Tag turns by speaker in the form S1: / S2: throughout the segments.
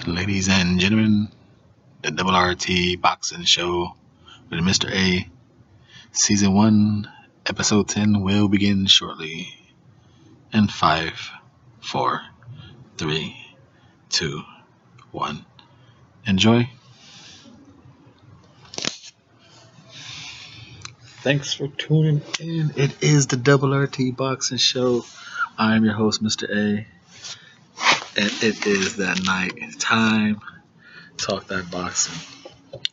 S1: Ladies and gentlemen, the Double RT Boxing Show with Mr.A. Season 1, Episode 10 will begin shortly. In 5, 4, 3, 2, 1. Enjoy. Thanks for tuning in. It is the Double RT Boxing Show. I am your host, Mr.A. And it is that night. It's time to talk that boxing.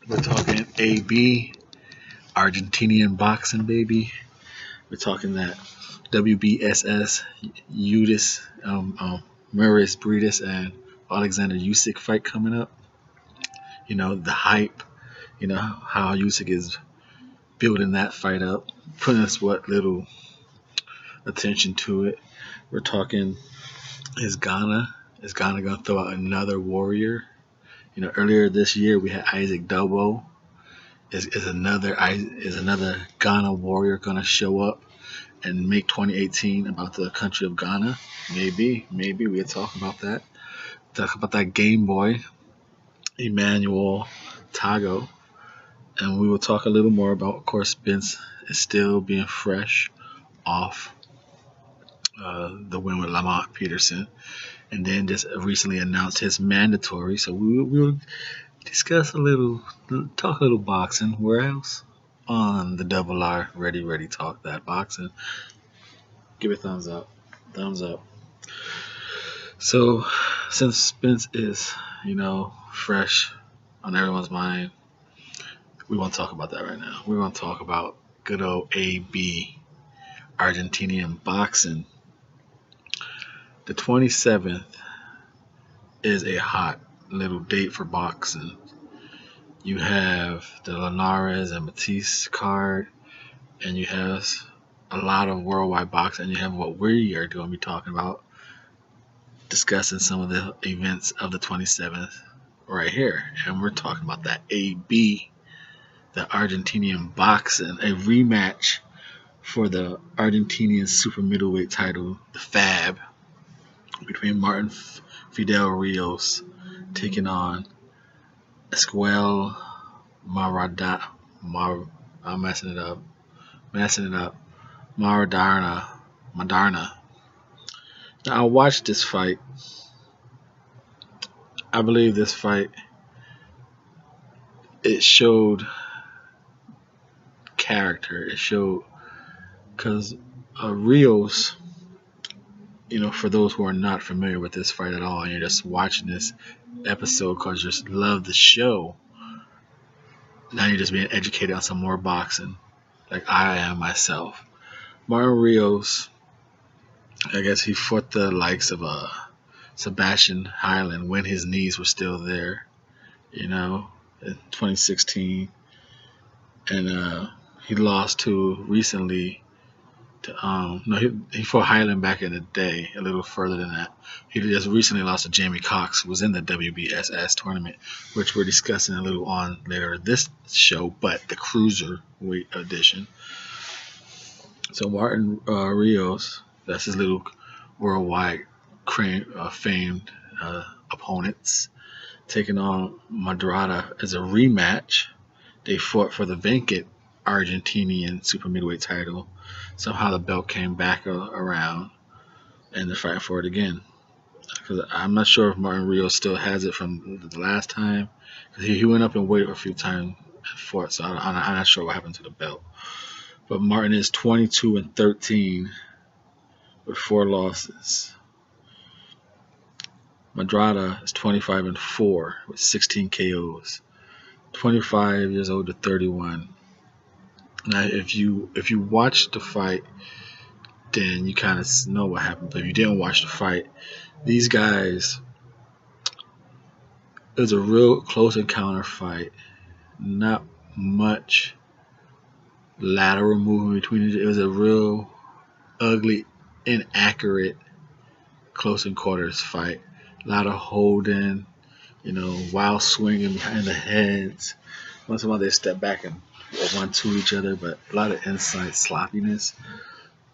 S1: We're talking AB, Argentinian boxing, baby. We're talking that WBSS, Udis, Briedis, and Alexander Uysk fight coming up. You know, the hype, you know, how Uysk is building that fight up, putting us what little attention to it. We're talking, is Ghana going to throw out another warrior? You know, earlier this year we had Isaac Tagoe. Is another Ghana warrior going to show up and make 2018 about the country of Ghana? Maybe we'll talk about that. Talk about that Game Boy, Emmanuel, Tagoe. And we will talk a little more about, of course, Spence is still being fresh off the win with Lamont Peterson. And then just recently announced his mandatory. So we will discuss talk a little boxing. Where else? On the Double R, ready, talk that boxing. Give it a thumbs up. So, since Spence is, fresh on everyone's mind, we won't talk about that right now. We want to talk about good old AB, Argentinian boxing. The 27th is a hot little date for boxing. You have the Linares and Matisse card, and you have a lot of worldwide boxing, and you have what we are going to be talking about, discussing some of the events of the 27th right here. And we're talking about that AB, the Argentinian boxing, a rematch for the Argentinian super middleweight title, the FAB, between Martin Fidel Rios taking on Esquel Maderna. Now, I watched this fight. I believe this fight, it showed character. It showed, because Rios, for those who are not familiar with this fight at all, and you're just watching this episode because you just love the show, now you're just being educated on some more boxing, like I am myself. Martin Rios, I guess he fought the likes of Sebastian Highland when his knees were still there, in 2016, and he lost recently to he fought Highland back in the day, a little further than that. He just recently lost to Jamie Cox, who was in the WBSS tournament, which we're discussing a little on later this show, but the cruiserweight edition. So Martin Rios, that's his little worldwide famed opponents, taking on Maderna as a rematch. They fought for the vacant Argentinian super middleweight title. Somehow the belt came back around, and they're fighting for it again. Because I'm not sure if Martin Rios still has it from the last time. Because he went up in weight a few times and fought, so I'm not sure what happened to the belt. But Martin is 22-13 with 4 losses. Maderna is 25-4 with 16 KOs. 25 years old to 31. Now, if you watch the fight, then you kind of know what happened. But if you didn't watch the fight, these guys, it was a real close encounter fight. Not much lateral movement between it. It was a real ugly, inaccurate, close quarters fight. A lot of holding, wild swinging behind the heads. Once in a while they step back and 1-2 each other, but a lot of inside sloppiness.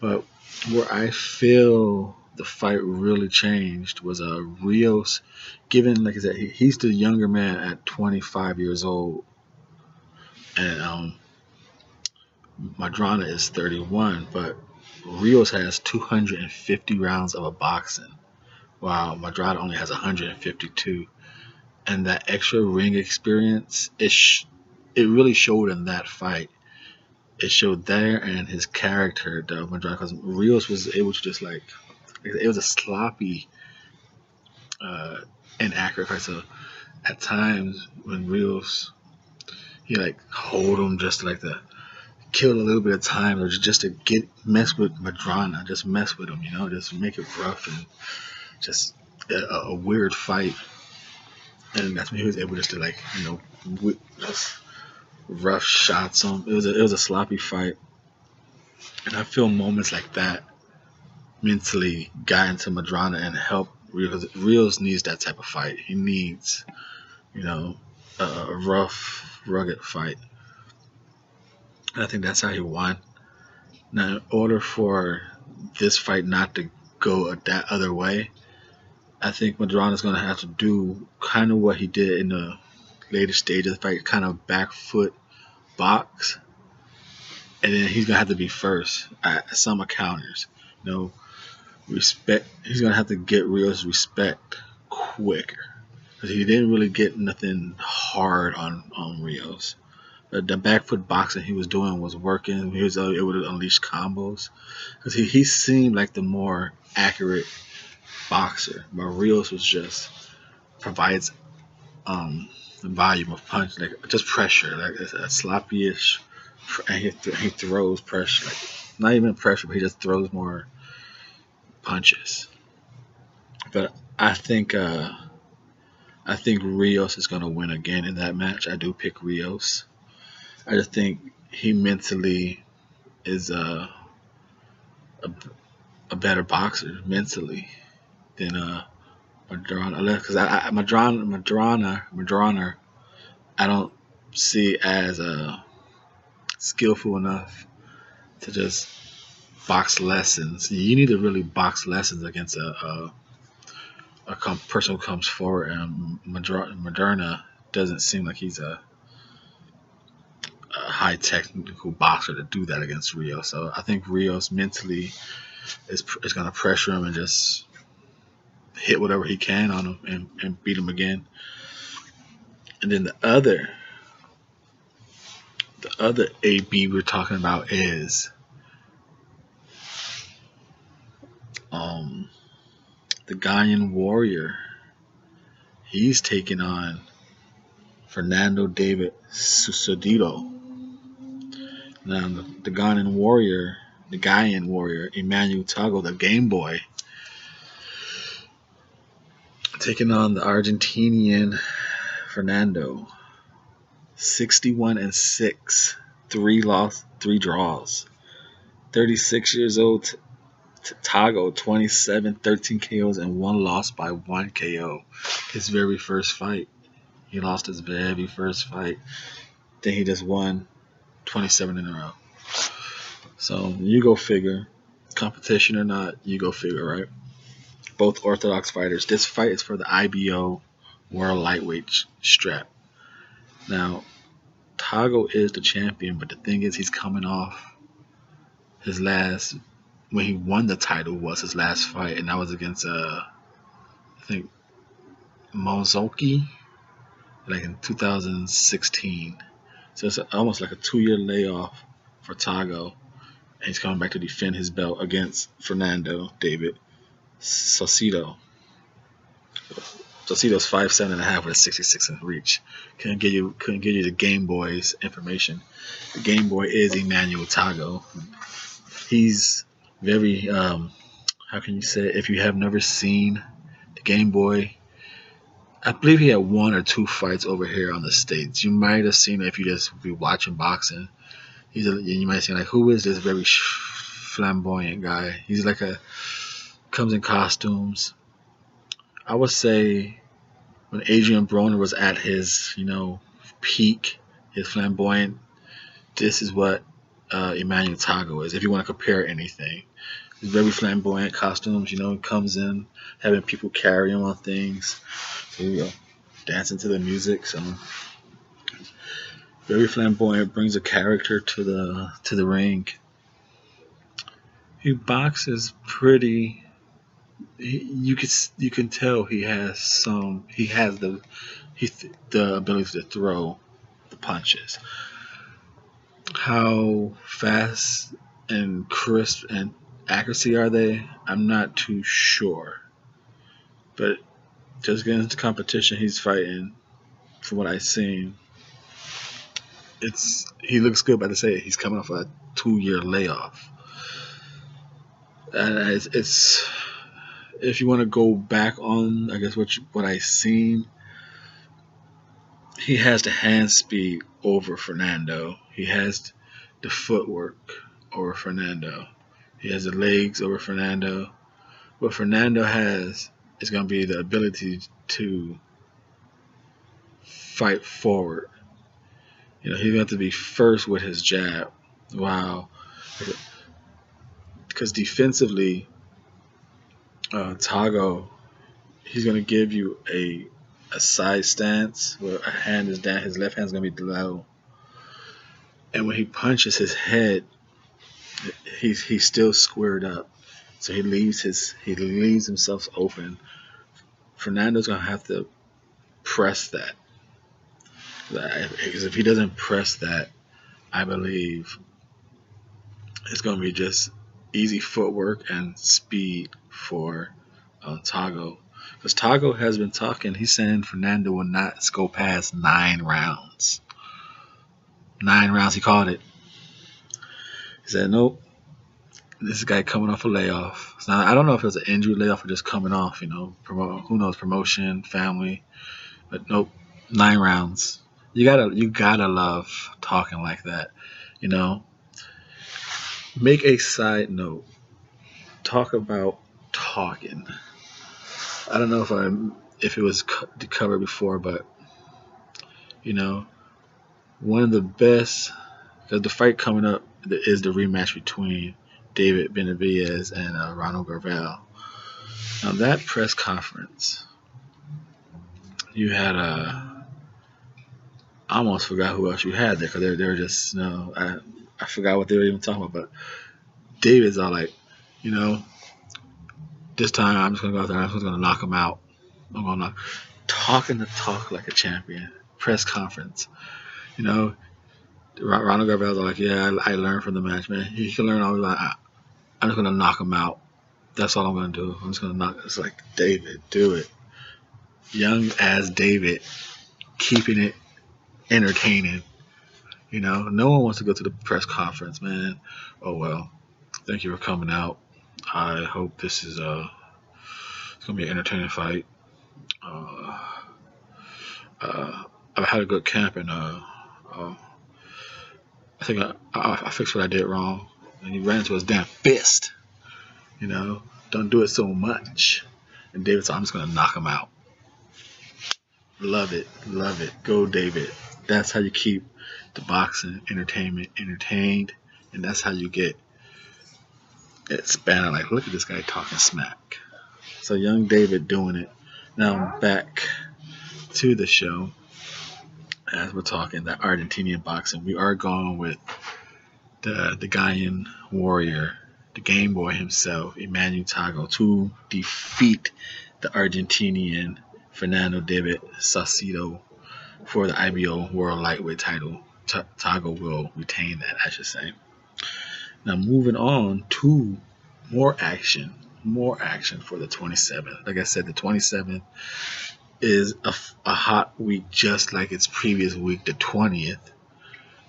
S1: But where I feel the fight really changed was Rios, given like I said, he's the younger man at 25 years old, and Maderna is 31, but Rios has 250 rounds of a boxing, while Maderna only has 152. And that extra ring experience, it really showed in that fight. It showed there and his character, the Maderna, because Rios was able to just like, it was a sloppy, inaccurate fight. So at times when Rios, he like hold him just like to kill a little bit of time, or just to mess with Maderna, just mess with him, just make it rough and just a weird fight. And that's when he was able just to like, just rough shots on. It was a sloppy fight, and I feel moments like that mentally got into Maderna and helped Rios. Rios needs that type of fight. He needs, a rough, rugged fight. And I think that's how he won. Now, in order for this fight not to go that other way, I think Maderna's going to have to do kind of what he did in the later stage of the fight, kind of back foot box. And then he's going to have to be first at some counters. Respect. He's going to have to get Rios' respect quicker. Because he didn't really get nothing hard on Rios. The back foot boxing he was doing was working. He was able to unleash combos. Because he seemed like the more accurate boxer, but Rios was just provides the volume of punch, like just pressure, like it's a sloppy-ish, and he throws pressure, like not even pressure, but he just throws more punches. But I think Rios is gonna win again in that match. I do pick Rios. I just think he mentally is a better boxer mentally than Maderna, because Maderna, I don't see as skillful enough to just box lessons. You need to really box lessons against a person who comes forward, and Maderna doesn't seem like he's a high technical boxer to do that against Rios. So I think Rios mentally is going to pressure him and just hit whatever he can on him and beat him again. And then the other AB we're talking about is the Ghanaian Warrior. He's taking on Fernando David Saucedo. Now the Ghanaian Warrior, Emmanuel Tagoe, the Game Boy, taking on the Argentinian Fernando. 61-6, 3 draws. 36 years old, Tagoe, 27, 13 KOs, and 1 loss by 1 KO. His very first fight. He lost his very first fight. Then he just won 27 in a row. So you go figure. Competition or not, you go figure, right? Both orthodox fighters. This fight is for the IBO World Lightweight strap. Now, Tagoe is the champion, but the thing is, he's coming off his last, when he won the title was his last fight, and that was against I think Mozoki, like in 2016. So it's almost like a 2-year layoff for Tagoe, and he's coming back to defend his belt against Fernando David Saucedo. Saucedo's 5'7.5" with a 66 in reach. Couldn't give you the Game Boy's information. The Game Boy is Emmanuel Tagoe. He's very how can you say it? If you have never seen the Game Boy, I believe he had 1 or 2 fights over here on the States. You might have seen it if you just be watching boxing. You might say like, who is this very flamboyant guy? He's like comes in costumes. I would say when Adrian Broner was at his, peak, his flamboyant, this is what Emmanuel Tagoe is, if you want to compare anything. very flamboyant costumes. You know, he comes in having people carry him on things. So, you know, dancing to the music. So very flamboyant, brings a character to the ring. He boxes pretty. You can tell he has the ability to throw the punches. How fast and crisp and accuracy are they? I'm not too sure. But just getting into competition he's fighting, from what I've seen, he looks good. But to say he's coming off a 2-year layoff, and it's if you want to go back on, I guess what I've seen, he has the hand speed over Fernando. He has the footwork over Fernando. He has the legs over Fernando. What Fernando has is going to be the ability to fight forward. You know, he's going to be first with his jab. Wow. Because defensively, Tagoe, he's going to give you a side stance where a hand is down, his left hand's going to be low. And when he punches his head, he's still squared up. So he leaves himself open. Fernando's going to have to press that. Because if he doesn't press that, I believe it's going to be just easy footwork and speed for Tagoe. Because Tagoe has been talking, he's saying Fernando will not go past 9 rounds. 9 rounds, he called it. He said, nope, this guy coming off a layoff. So I don't know if it was an injury layoff or just coming off, you know, who knows, promotion, family. But nope, 9 rounds. You gotta love talking like that, you know. Make a side note. Talk about talking. I don't know if it was covered before, but you know, one of the best, because the fight coming up is the rematch between David Benavidez and Ronald Garvel. Now that press conference, you had I almost forgot who else you had there, because they were just, you know, I forgot what they were even talking about. But David's all like, you know, this time I'm just gonna go out there, I'm just gonna knock him out. I'm gonna talking the talk like a champion. Press conference, you know. Ronald Garvel's like, yeah, I learned from the match, man. He can learn all. Like, I'm just gonna knock him out. That's all I'm gonna do. I'm just gonna knock. It's like, David, do it. Young as David, keeping it entertaining. You know, no one wants to go to the press conference, man. Oh well. Thank you for coming out. I hope this is it's gonna be an entertaining fight. I've had a good camp, and I think I fixed what I did wrong. And he ran into his damn fist. You know, don't do it so much. And David said, I'm just gonna knock him out. Love it, love it. Go, David. That's how you keep the boxing entertainment entertained, and that's how you get it spanning. Like, look at this guy talking smack. So young David doing it. Now back to the show. As we're talking that Argentinian boxing, we are going with the Ghanaian warrior, the Game Boy himself, Emmanuel Tagoe, to defeat the Argentinian Fernando David Saucedo for the IBO World Lightweight title. Tagoe will retain that, I should say. Now moving on to more action for the 27th. Like I said, the 27th is a hot week, just like its previous week, the 20th.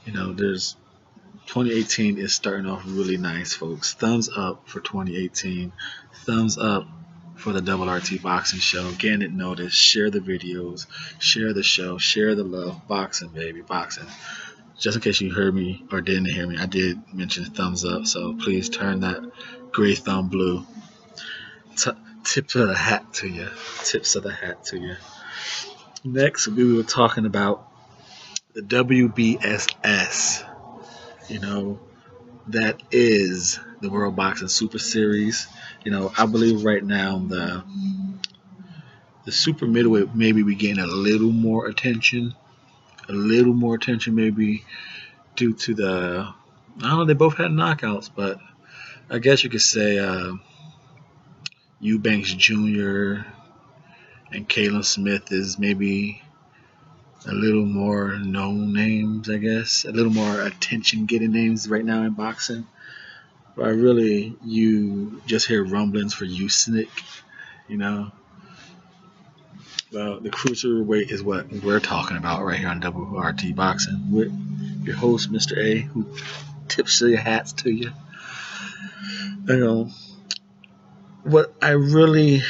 S1: You know, 2018 is starting off really nice, folks. Thumbs up for 2018. Thumbs up for the Double RT Boxing Show. Getting it noticed. Share the videos. Share the show. Share the love. Boxing, baby. Boxing. Just in case you heard me or didn't hear me, I did mention thumbs up. So please turn that gray thumb blue. Tips of the hat to you. Tips of the hat to you. Next, we were talking about the WBSS. You know, that is the World Boxing Super Series. I believe right now the super middleweight maybe we getting a little more attention, maybe due to the, I don't know, they both had knockouts, but I guess you could say Eubanks Jr. and Caleb Smith is maybe a little more known names, I guess, a little more attention getting names right now in boxing. But really, you just hear rumblings for Uysk, Well, the cruiserweight is what we're talking about right here on WRT Boxing with your host, Mr.A, who tips your hats to you. What I really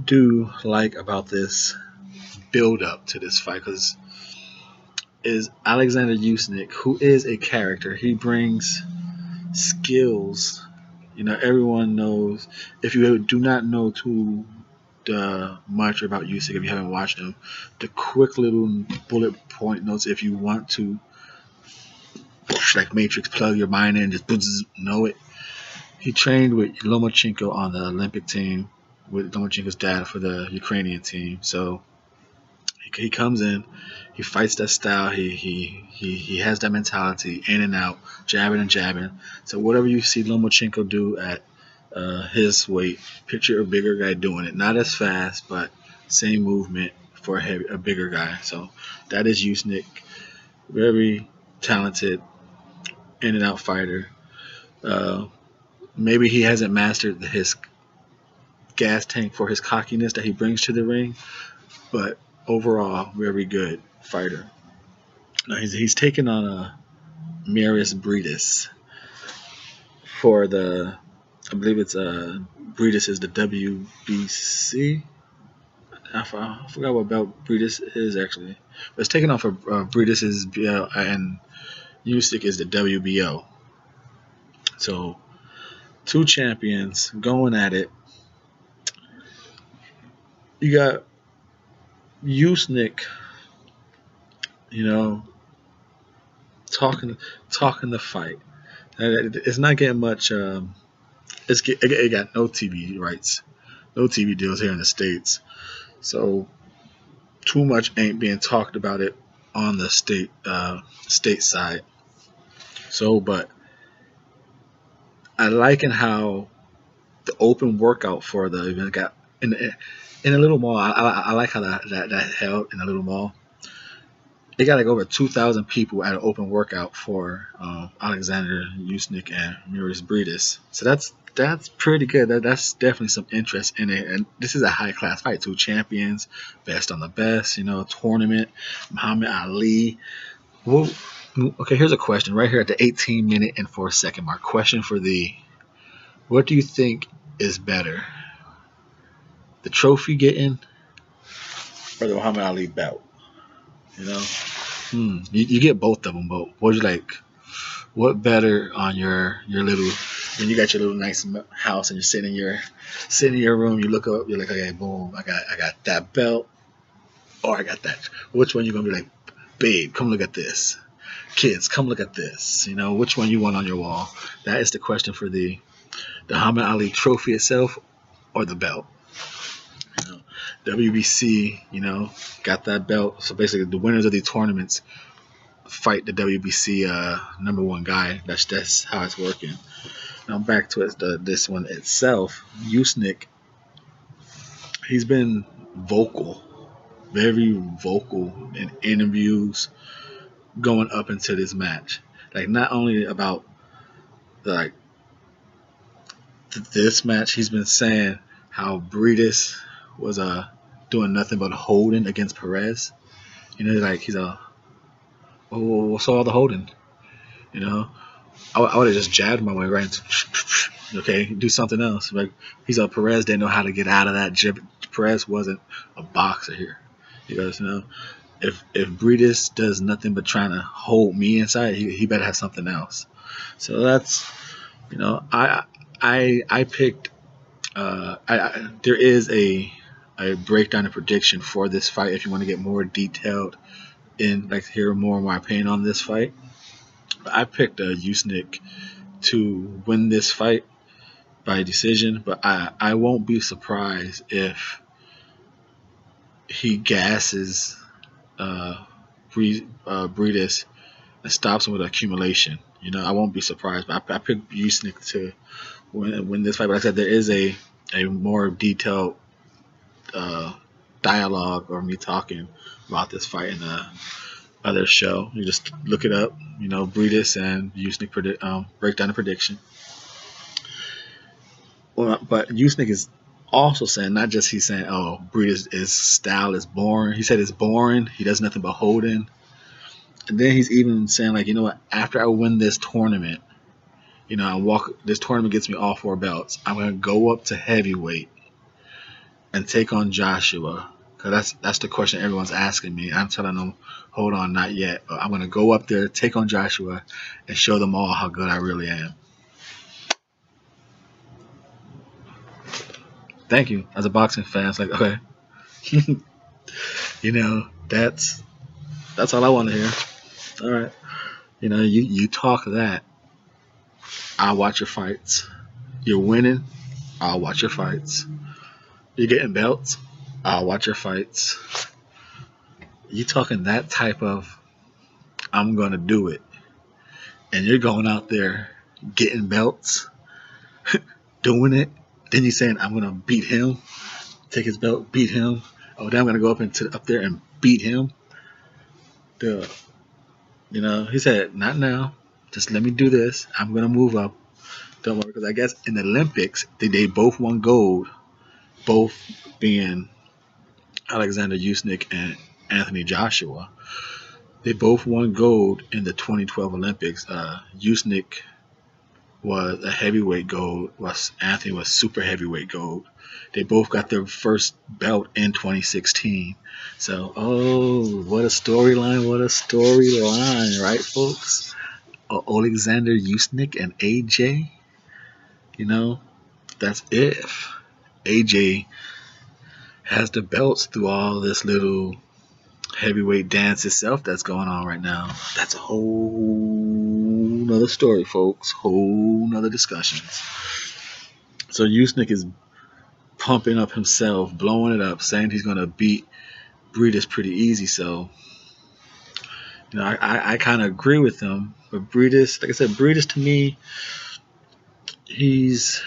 S1: do like about this build up to this fight is Alexander Uysk, who is a character. He brings skills. Everyone knows. If you do not know too much about Uysk, if you haven't watched him, the quick little bullet point notes, if you want to, like Matrix, plug your mind in, just know it. He trained with Lomachenko on the Olympic team, with Lomachenko's dad for the Ukrainian team. So he comes in, he fights that style, he has that mentality, in and out, jabbing and jabbing. So whatever you see Lomachenko do at his weight, picture a bigger guy doing it. Not as fast, but same movement for a bigger guy. So that is Uysk, very talented, in and out fighter. Maybe he hasn't mastered his gas tank for his cockiness that he brings to the ring, but overall, very good fighter. Now he's taken on a Briedis for the, I believe it's Briedis is the WBC. I forgot what belt Briedis is actually, but it's taken on for Briedis is and Uysk is the WBO. So two champions going at it. You got Uysk, talking the fight. It's not getting much. It got no TV rights, no TV deals here in the States, so too much ain't being talked about it on the state side. So, but I liking how the open workout for the event got in a little mall. I like how that held in a little mall. They got like over 2,000 people at an open workout for Alexander Uysk and Briedis. So that's pretty good. That's definitely some interest in it. And this is a high class fight. Two champions, best on the best. Tournament. Muhammad Ali. Well, okay, here's a question right here at the 18-minute and 4-second mark. Question for thee: what do you think is better, the trophy getting or the Muhammad Ali belt? You get both of them. But what you like? What better on your little, when you got your little nice house and you're sitting in your room, you look up, you're like, okay, boom, I got that belt, or I got that. Which one you gonna be like, babe, come look at this. Kids, come look at this. Which one you want on your wall? That is the question for the Muhammad Ali trophy itself or the belt. WBC, got that belt. So basically, the winners of these tournaments fight the WBC number one guy. That's how it's working. Now back to this one itself. Uysk, he's been vocal, very vocal in interviews going up into this match. Like, not only about this match, he's been saying how Briedis was doing nothing but holding against Perez. He's what's all the holding? I would have just jabbed my way right into, okay, do something else. Like, Perez didn't know how to get out of that. Perez wasn't a boxer here. You guys know, if Briedis does nothing but trying to hold me inside, he better have something else. So that's, I picked. There is a breakdown and prediction for this fight if you want to get more detailed and hear more of my opinion on this fight. But I picked Uysk to win this fight by decision, but I won't be surprised if he gasses Briedis and stops him with accumulation. You know, I won't be surprised. But I picked Uysk to win this fight. But like I said, there is a more detailed dialogue or me talking about this fight in the other show. You just look it up. You know, Briedis and Uysk breakdown and prediction. Well, but Uysk is also saying, not just he's saying, oh, Briedis' style is boring. He said it's boring. He does nothing but holding. And then he's even saying, like, you know what? After I win this tournament, you know, this tournament gets me all 4 belts. I'm gonna go up to heavyweight and take on Joshua. Cause that's the question everyone's asking me. I'm telling them, hold on, not yet. But I'm gonna go up there, take on Joshua, and show them all how good I really am. Thank you. As a boxing fan, it's like, okay, you know, that's all I want to hear. All right, you know, you talk that, I'll watch your fights. You're winning, I'll watch your fights. You're getting belts, I'll watch your fights. You talking that type of, I'm gonna do it, and you're going out there getting belts, doing it. Then you're saying, I'm gonna beat him, take his belt, beat him. Oh, then I'm gonna go up there and beat him. Dude. You know, he said, not now. Just let me do this. I'm going to move up. Don't worry. Because I guess in the Olympics, they both won gold. Both being Alexander Uysk and Anthony Joshua. They both won gold in the 2012 Olympics. Uysk was a heavyweight gold. Anthony was super heavyweight gold. They both got their first belt in 2016. So, oh, what a storyline, right, folks? Alexander Uysk and AJ, you know, that's if AJ has the belts through all this little heavyweight dance itself that's going on right now. That's a whole nother story, folks. Whole nother discussions. So Uysk is pumping up himself, blowing it up, saying he's going to beat Briedis pretty easy. So, you know, I kind of agree with him. But Briedis, like I said, Briedis to me, he's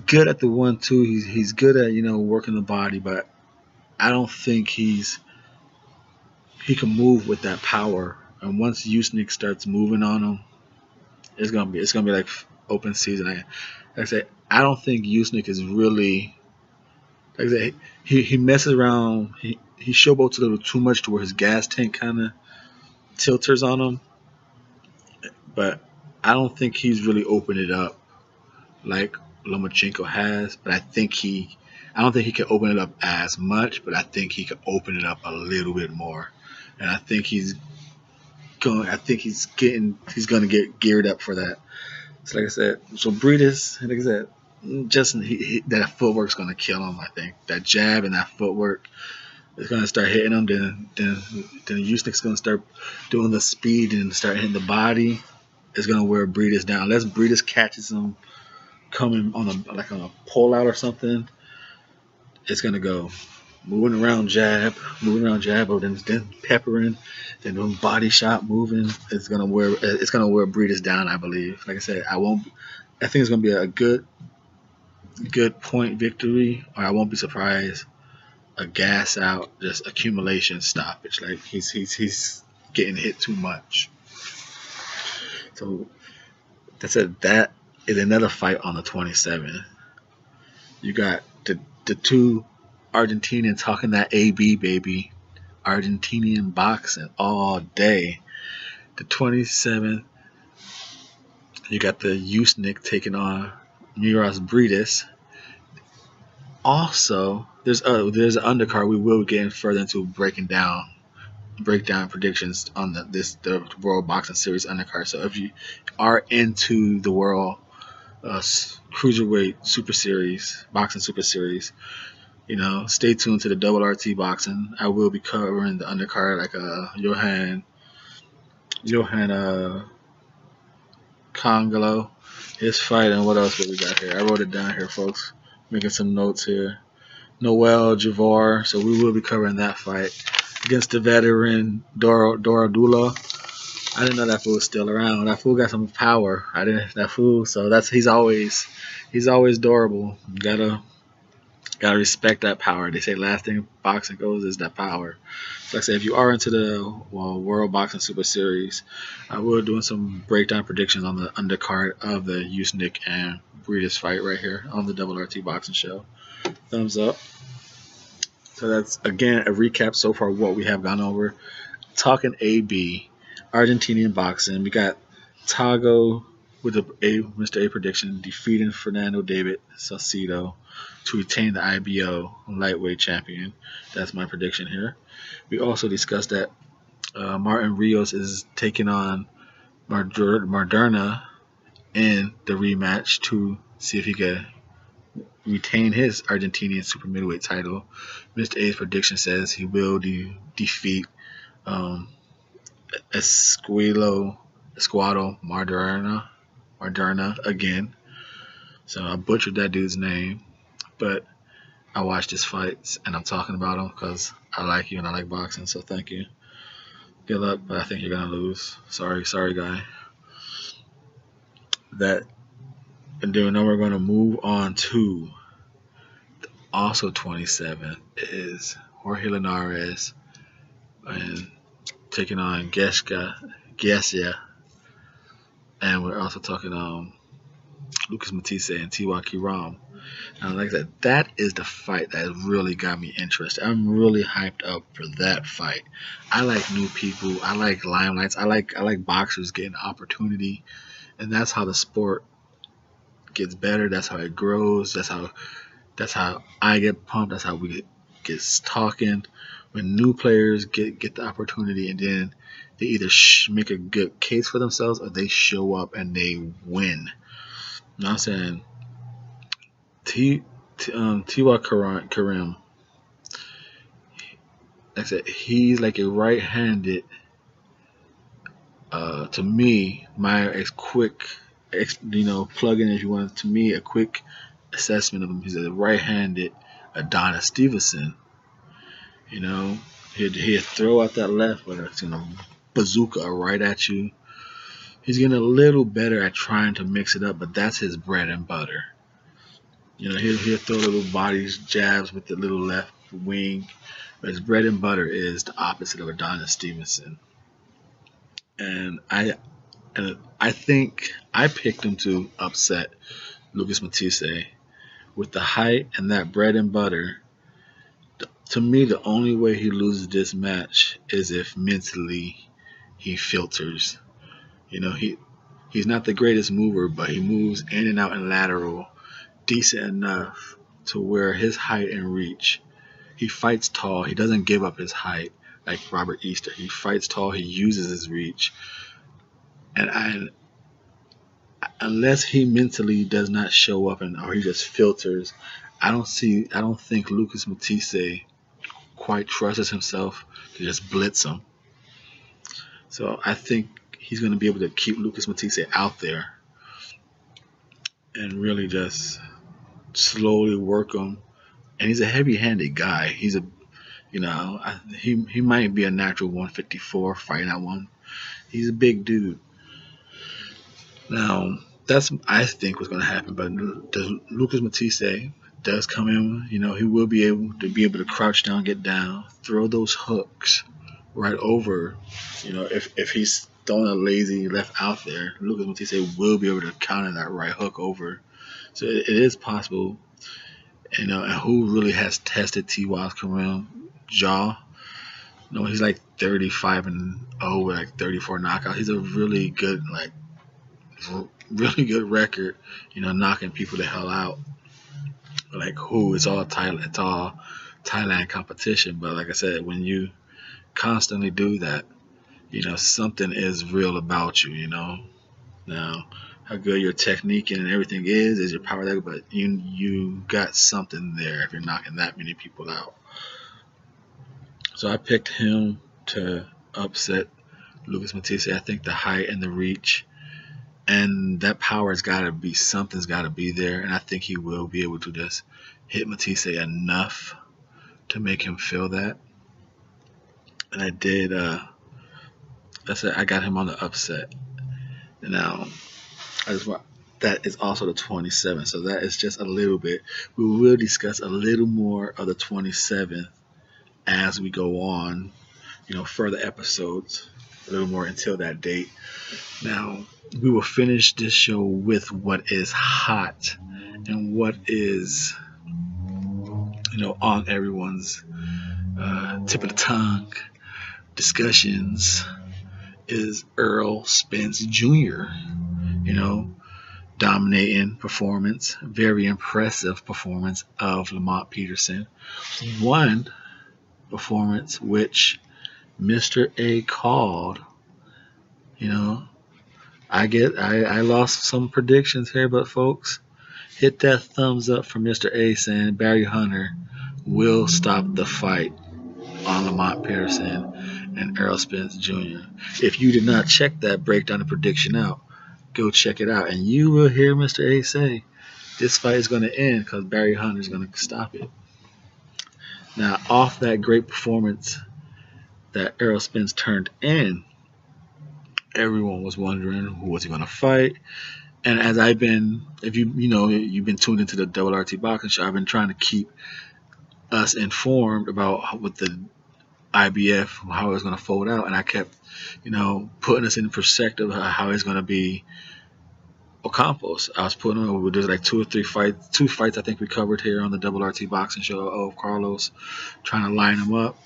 S1: good at the 1-2. He's good at, you know, working the body, but I don't think he can move with that power. And once Uysk starts moving on him, it's gonna be like open season. Like I said, I don't think Uysk is really, like I said, he messes around. He showboats a little too much to where his gas tank kind of tilters on him. But I don't think he's really opened it up like Lomachenko has. But I don't think he can open it up as much. But I think he can open it up a little bit more. And I think he's gonna get geared up for that. So like I said, so Briedis, like I said, just that footwork's gonna kill him. I think that jab and that footwork is gonna start hitting him. Then Uysk's gonna start doing the speed and start hitting the body. It's gonna wear Briedis down. Unless Briedis catches him coming on a pull out or something, it's gonna go moving around jab, or then peppering, then doing body shot moving. It's gonna wear Briedis down, I believe. Like I said, I think it's gonna be a good point victory, or I won't be surprised a gas out, just accumulation stoppage. Like he's getting hit too much. So that's it. That is another fight on the 27th. You got the two Argentinians talking that AB baby, Argentinian boxing all day. The 27th, you got the Uysk taking on Briedis. Also, there's an undercard we will get further into breakdown predictions on the World Boxing Series undercard. So if you are into the World Cruiserweight Super Series, Boxing Super Series, you know, stay tuned to the Double RT Boxing. I will be covering the undercard, like Johan Congolo, his fight, and what else we got here? I wrote it down here, folks. Making some notes here. Noel Javar, so we will be covering that fight against the veteran Doradula. I didn't know that fool was still around. That fool got some power. I didn't. That fool. So he's always durable. You gotta respect that power. They say last thing boxing goes is that power. So like I said, if you are into the World Boxing Super Series, I will doing some breakdown predictions on the undercard of the Uysk and Briedis fight right here on the Double RT Boxing Show. Thumbs up. So that's again a recap so far what we have gone over. Talking AB. Argentinian boxing. We got Tagoe with a Mr.A prediction defeating Fernando David Saucedo to retain the IBO lightweight champion. That's my prediction here. We also discussed that Martin Rios is taking on Maderna in the rematch to see if he can retain his Argentinian super middleweight title. Mr. A's prediction says he will defeat Esquilo Maderna again. So I butchered that dude's name, but I watched his fights and I'm talking about him because I like you and I like boxing. So thank you. Good luck, but I think you're gonna lose. Sorry, guy. And then now we're gonna move on to also 27 is Jorge Linares and taking on Gessia, and we're also talking Lucas Matisse and Tiwa Kiram. And like I said, that is the fight that really got me interested. I'm really hyped up for that fight. I like new people. I like limelights. I like boxers getting opportunity, and that's how the sport gets better. That's how it grows. That's how I get pumped. That's how we get talking. When new players get the opportunity and then they either make a good case for themselves or they show up and they win. You know what I'm saying? Tiwa Karim, like I said, he's like a right-handed, to me, plug-in if you want, to me, a quick assessment of him. He's a right-handed Adonis Stevenson. You know, he'd throw out that left, whether it's bazooka right at you. He's getting a little better at trying to mix it up, but that's his bread and butter. You know, he'll throw little bodies, jabs with the little left wing, but his bread and butter is the opposite of Adonis Stevenson. And I think I picked him to upset Lucas Matisse with the height and that bread and butter. To me, the only way he loses this match is if mentally he filters. You know, he's not the greatest mover, but he moves in and out and lateral decent enough to where his height and reach. He fights tall. He doesn't give up his height like Robert Easter. He fights tall. He uses his reach. And unless he mentally does not show up or he just filters, I don't think Lucas Matisse quite trusts himself to just blitz him. So I think he's going to be able to keep Lucas Matisse out there and really just slowly work him. And he's a heavy-handed guy. He's he might be a natural 154 fighting at one. He's a big dude. Now, that's I think what's going to happen. But Lucas Matisse does come in, he will be able to crouch down, get down, throw those hooks right over. If he's throwing a lazy left out there, Lucas Matisse will be able to counter that right hook over. So it is possible. And who really has tested Tiwa Karim jaw? He's like 35-0 with like 34 knockouts. He's a really good record, knocking people the hell out. Like it's all Thailand competition. But like I said, when you constantly do that, something is real about you. Now, how good your technique and everything is your power there, but you got something there if you're knocking that many people out. So I picked him to upset Lucas Matisse. I think the height and the reach And that power's got to be, something's got to be there. And I think he will be able to just hit Matisse enough to make him feel that. And I did, that's it. I got him on the upset. Now, I just want, that is also the 27. So that is just a little bit. We will discuss a little more of the 27th as we go on, further episodes, a little more until that date. Now, we will finish this show with what is hot and what is, on everyone's tip of the tongue discussions is Earl Spence Jr., dominating performance, very impressive performance of Lamont Peterson. One performance which Mr.A called. I lost some predictions here, but folks, hit that thumbs up for Mr.A saying Barry Hunter will stop the fight on Lamont Peterson and Earl Spence Jr. If you did not check that breakdown and prediction out, go check it out, and you will hear Mr.A say this fight is going to end because Barry Hunter is going to stop it. Now, off that great performance that Earl Spence turned in, everyone was wondering who was he going to fight. And as I've been, if you've been tuned into the Double RT Boxing Show, I've been trying to keep us informed about what the IBF, how it was going to fold out, and I kept, putting us in perspective of how it's going to be Ocampos. I was putting on, there's like two fights I think we covered here on the Double RT Boxing Show of Carlos, trying to line him up.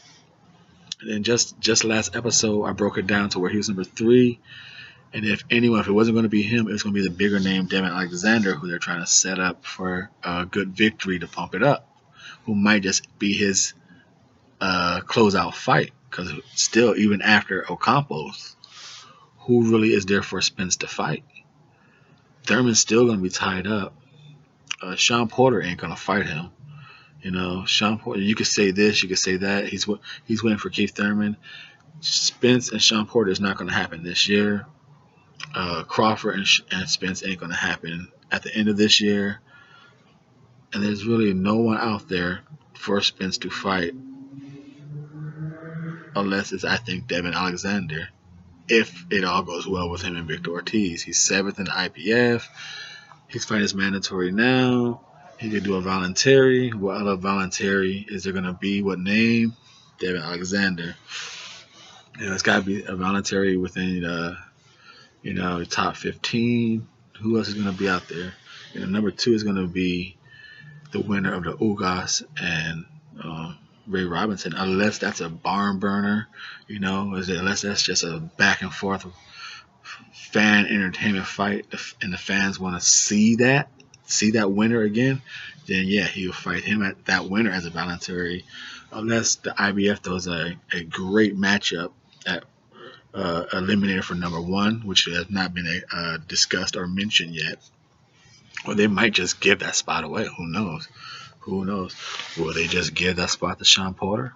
S1: And then just last episode, I broke it down to where he was number 3. And if it wasn't going to be him, it was going to be the bigger name, Devin Alexander, who they're trying to set up for a good victory to pump it up, who might just be his closeout fight. Because still, even after Ocampos, who really is there for Spence to fight? Thurman's still going to be tied up. Sean Porter ain't going to fight him. Sean Porter, you could say this, you could say that. He's waiting for Keith Thurman. Spence and Sean Porter is not going to happen this year. Crawford and Spence ain't going to happen at the end of this year. And there's really no one out there for Spence to fight unless it's, I think, Devin Alexander. If it all goes well with him and Victor Ortiz. He's 7th in the IPF. He's fighting his mandatory now. He could do a voluntary. What other voluntary is there going to be? What name? Devin Alexander. It's got to be a voluntary within the top 15. Who else is going to be out there? Number 2 is going to be the winner of the Ugas and Ray Robinson, unless that's a barn burner, unless that's just a back and forth fan entertainment fight, and the fans want to see that winner again, then yeah, he'll fight him at that winner as a voluntary, unless the IBF does a great matchup at eliminator for number 1, which has not been discussed or mentioned yet, or they might just give that spot away. Who knows? Will they just give that spot to Sean Porter?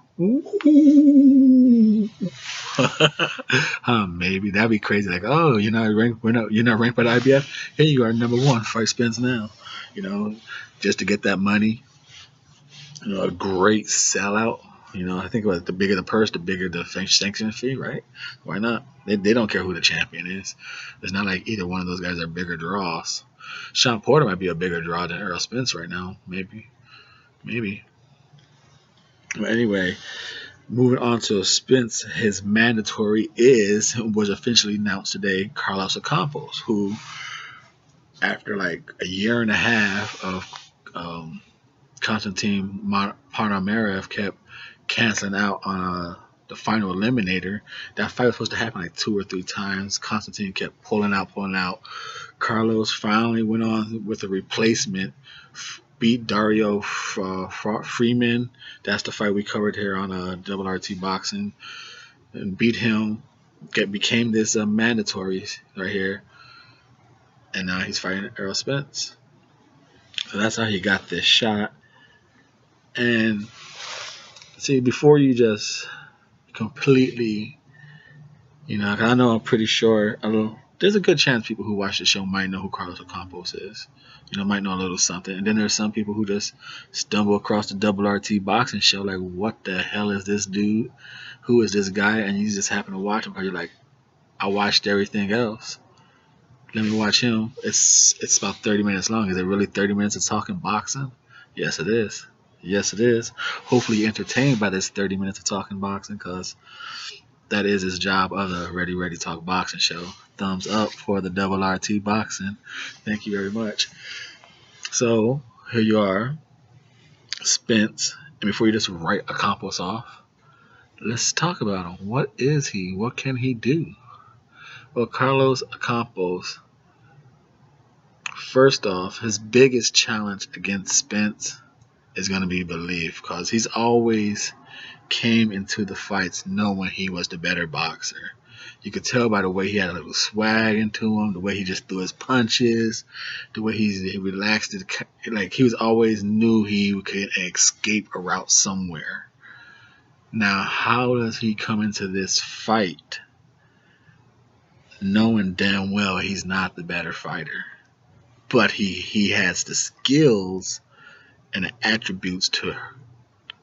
S1: Maybe that'd be crazy. Like, oh, you're not ranked by the IBF. Here you are, number 1. Fight Spence now. Just to get that money. A great sellout. I think about the bigger the purse, the bigger the sanction fee, right? Why not? They don't care who the champion is. It's not like either one of those guys are bigger draws. Sean Porter might be a bigger draw than Earl Spence right now. Maybe. But anyway, moving on to Spence, his mandatory was officially announced today, Carlos Ocampos, who, after like a year and a half of Konstantin Parnamarev kept canceling out on the final eliminator. That fight was supposed to happen like 2 or 3 times. Konstantin kept pulling out. Carlos finally went on with a replacement, beat Dario Freeman. That's the fight we covered here on Double RT Boxing, and beat him. Became this mandatory right here, and now he's fighting Earl Spence. So that's how he got this shot. And see, before you just completely, 'cause I know I'm pretty sure there's a good chance people who watch the show might know who Carlos Ocampo is. You know, might know a little something. And then there's some people who just stumble across the Double RT boxing show like, what the hell is this dude? Who is this guy? And you just happen to watch him because you're like, I watched everything else. Let me watch him. It's about 30 minutes long. Is it really 30 minutes of talking boxing? Yes, it is. Yes, it is. Hopefully you're entertained by this 30 minutes of talking boxing, because that is his job of the Ready Talk Boxing Show. Thumbs up for the Double RT Boxing. Thank you very much. So, here you are, Spence. And before you just write Ocampo off, let's talk about him. What is he? What can he do? Well, Carlos Ocampo, first off, his biggest challenge against Spence is going to be belief, because he's always came into the fights knowing he was the better boxer. You could tell by the way he had a little swag into him, the way he just threw his punches, the way he relaxed it. Like, he was always knew he could escape a route somewhere. Now, how does he come into this fight knowing damn well he's not the better fighter? But he has the skills and the attributes to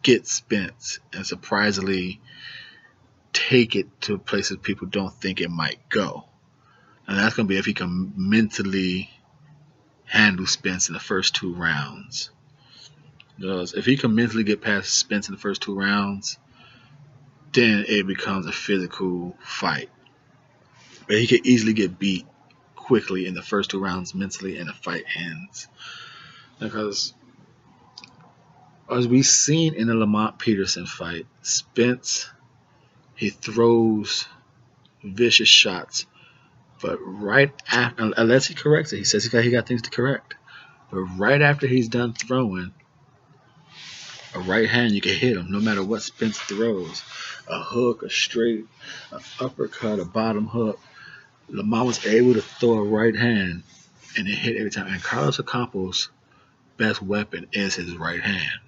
S1: get Spence and surprisingly take it to places people don't think it might go. And that's going to be if he can mentally handle Spence in the first 2 rounds. Because if he can mentally get past Spence in the first 2 rounds, then it becomes a physical fight. But he could easily get beat quickly in the first 2 rounds mentally, and the fight ends. Because as we've seen in the Lamont Peterson fight, Spence, he throws vicious shots, but right after, unless he corrects it, he says he got things to correct, but right after he's done throwing, a right hand, you can hit him no matter what Spence throws. A hook, a straight, an uppercut, a bottom hook. Lamont was able to throw a right hand and it hit every time. And Carlos Ocampo's best weapon is his right hand.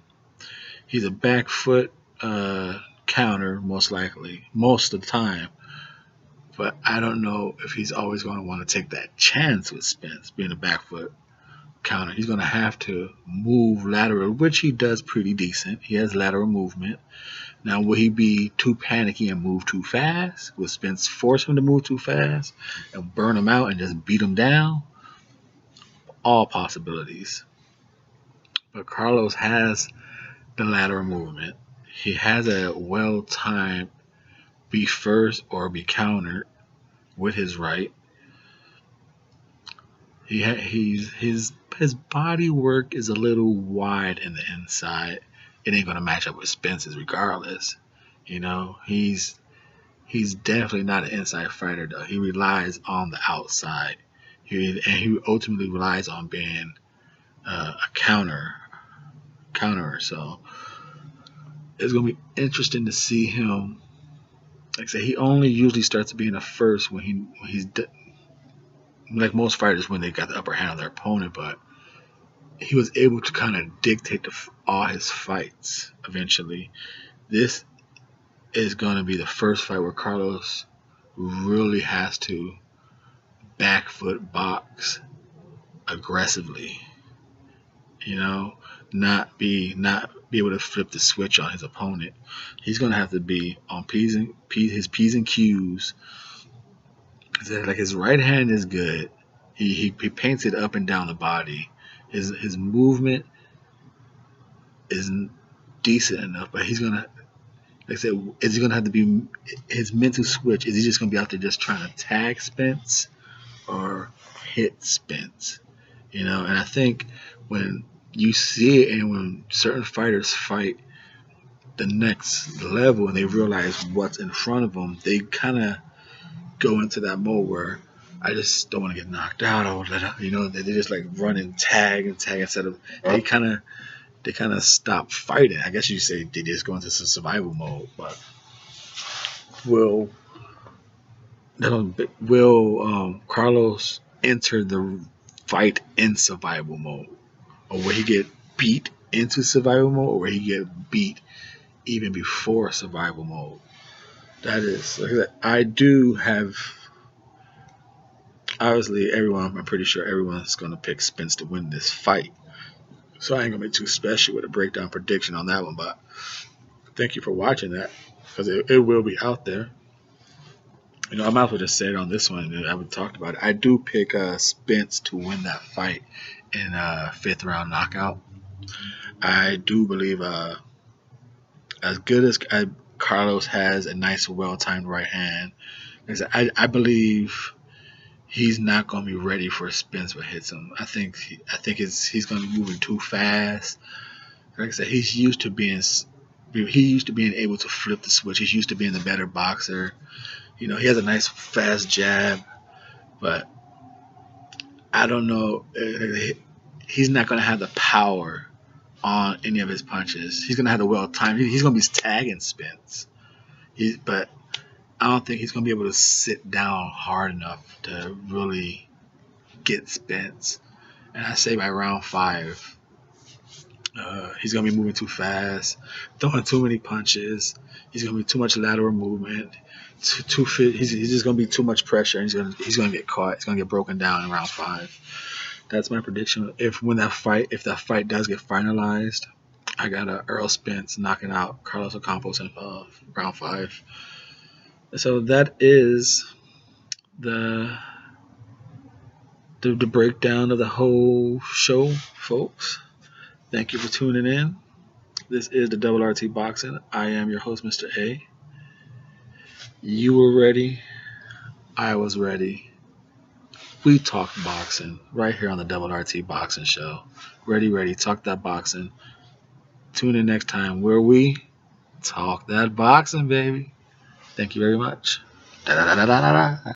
S1: He's a back foot counter, most likely, most of the time. But I don't know if he's always going to want to take that chance with Spence being a back foot counter. He's going to have to move lateral, which he does pretty decent. He has lateral movement. Now, will he be too panicky and move too fast? Will Spence force him to move too fast and burn him out and just beat him down? All possibilities. But Carlos has the lateral movement. He has a well-timed be first or be countered with his right. His body work is a little wide in the inside. It ain't gonna match up with Spence's regardless. You know, he's definitely not an inside fighter though. He relies on the outside. He ultimately relies on being a counterer. So it's gonna be interesting to see him. Like I say, he only usually starts being a first when he's like most fighters when they got the upper hand on their opponent, but he was able to kind of dictate all his fights eventually. This is going to be the first fight where Carlos really has to back foot box aggressively. You know, not be able to flip the switch on his opponent. He's going to have to be on his P's and Q's. Like, his right hand is good. He paints it up and down the body. His movement is decent enough, but he's gonna, like I said, is he gonna have to be his mental switch? Is he just gonna be out there just trying to tag Spence or hit Spence? You know, and I think when you see it and when certain fighters fight the next level and they realize what's in front of them, they kind of go into that mode where I just don't want to get knocked out or let, you know, they just like run and tag instead of they kind of stop fighting. I guess you say they just go into some survival mode. But will Carlos enter the fight in survival mode, or will he get beat into survival mode, or will he get beat even before survival mode? That is, like I do have obviously I'm pretty sure everyone's going to pick Spence to win this fight. So I ain't going to be too special with a breakdown prediction on that one, but thank you for watching that, because it will be out there. I might as well just say it on this one. I would talk about it. I do pick Spence to win that fight in a 5th round knockout. I do believe as good as Carlos has a nice, well-timed right hand, I believe he's not going to be ready for Spence what hits him. I think he's going to be moving too fast. Like I said, he's used to being able to flip the switch. He's used to being the better boxer. He has a nice fast jab, but I don't know. He's not going to have the power on any of his punches. He's going to have the well time. He's going to be tagging Spence. But I don't think he's going to be able to sit down hard enough to really get Spence. And I say by round 5, he's going to be moving too fast, throwing too many punches. He's going to be too much lateral movement. Too fit. He's just going to be too much pressure, and he's going to get caught. He's going to get broken down in round 5. That's my prediction. If that fight does get finalized, I got Earl Spence knocking out Carlos Ocampo in round 5. So that is the breakdown of the whole show, folks. Thank you for tuning in. This is the Double RT Boxing. I am your host, Mr.A. You were ready. I was ready. We talked boxing right here on the Double RT Boxing Show. Ready, talk that boxing. Tune in next time where we talk that boxing, baby. Thank you very much. Da, da, da, da, da, da.